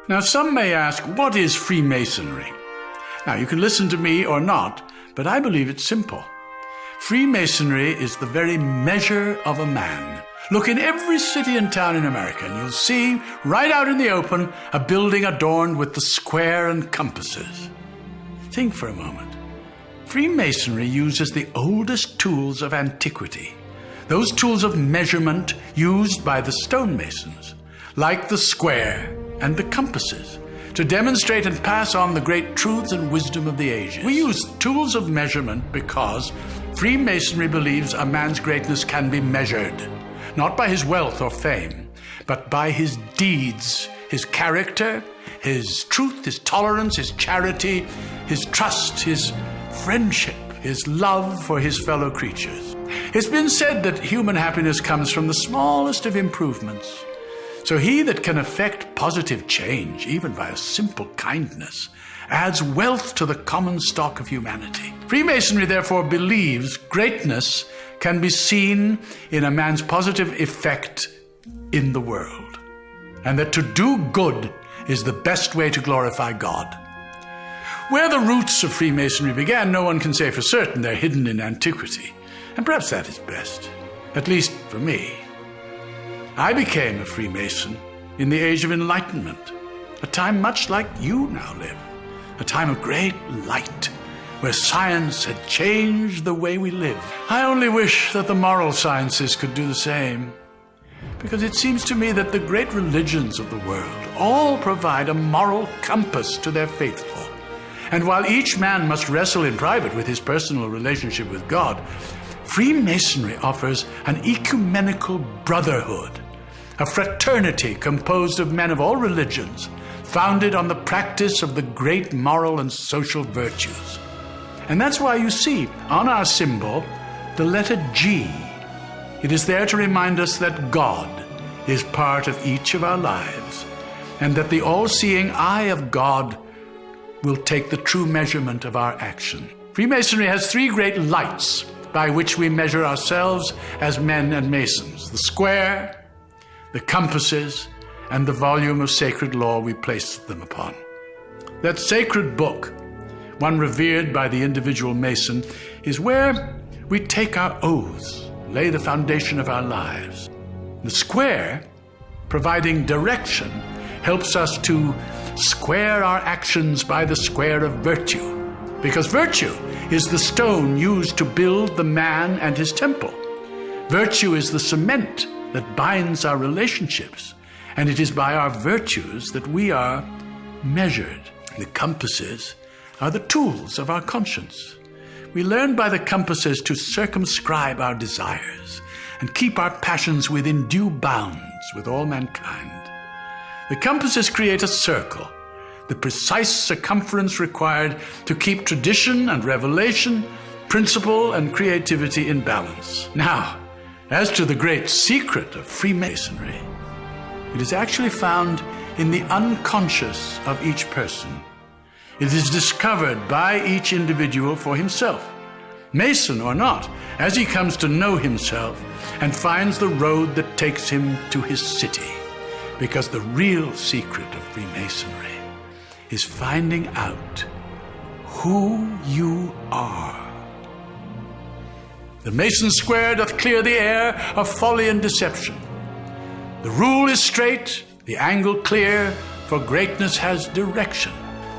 Now, some may ask, what is Freemasonry? Now, you can listen to me or not, but I believe it's simple. Freemasonry is the very measure of a man. Look in every city and town in America, and you'll see, right out in the open, a building adorned with the square and compasses. Think for a moment. Freemasonry uses the oldest tools of antiquity, those tools of measurement used by the stonemasons, like the square and the compasses, to demonstrate and pass on the great truths and wisdom of the ages. We use tools of measurement because Freemasonry believes a man's greatness can be measured, not by his wealth or fame, but by his deeds, his character, his truth, his tolerance, his charity, his trust, his friendship, his love for his fellow creatures. It's been said that human happiness comes from the smallest of improvements. So he that can effect positive change, even by a simple kindness, adds wealth to the common stock of humanity. Freemasonry therefore believes greatness can be seen in a man's positive effect in the world, and that to do good is the best way to glorify God. Where the roots of Freemasonry began, no one can say for certain. They're hidden in antiquity, and perhaps that is best, at least for me. I became a Freemason in the Age of Enlightenment, a time much like you now live, a time of great light, where science had changed the way we live. I only wish that the moral sciences could do the same, because it seems to me that the great religions of the world all provide a moral compass to their faithful. And while each man must wrestle in private with his personal relationship with God, Freemasonry offers an ecumenical brotherhood, a fraternity composed of men of all religions, founded on the practice of the great moral and social virtues. And that's why you see on our symbol the letter G. It is there to remind us that God is part of each of our lives, and that the all-seeing eye of God will take the true measurement of our action. Freemasonry has three great lights by which we measure ourselves as men and masons: the square, the compasses, and the volume of sacred law we place them upon. That sacred book, one revered by the individual mason, is where we take our oaths, lay the foundation of our lives. The square, providing direction, helps us to square our actions by the square of virtue, because virtue is the stone used to build the man and his temple. Virtue is the cement that binds our relationships, and it is by our virtues that we are measured. The compasses are the tools of our conscience. We learn by the compasses to circumscribe our desires and keep our passions within due bounds with all mankind. The compasses create a circle, the precise circumference required to keep tradition and revelation, principle and creativity in balance. Now, as to the great secret of Freemasonry, it is actually found in the unconscious of each person. It is discovered by each individual for himself, Mason or not, as he comes to know himself and finds the road that takes him to his city. Because the real secret of Freemasonry is finding out who you are. The Mason's square doth clear the air of folly and deception. The rule is straight, the angle clear, for greatness has direction.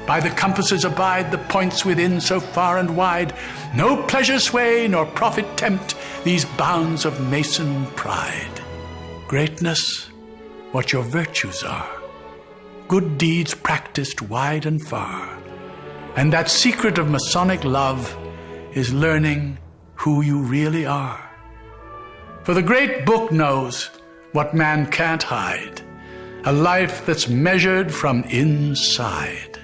By the compasses abide the points within so far and wide. No pleasure sway nor profit tempt these bounds of Mason pride. Greatness, what your virtues are, good deeds practiced wide and far. And that secret of Masonic love is learning who you really are. For the great book knows what man can't hide, a life that's measured from inside.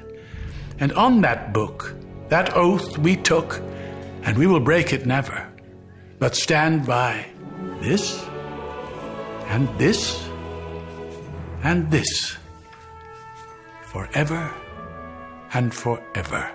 And on that book, that oath we took, and we will break it never, but stand by this, and this, and this, forever and forever.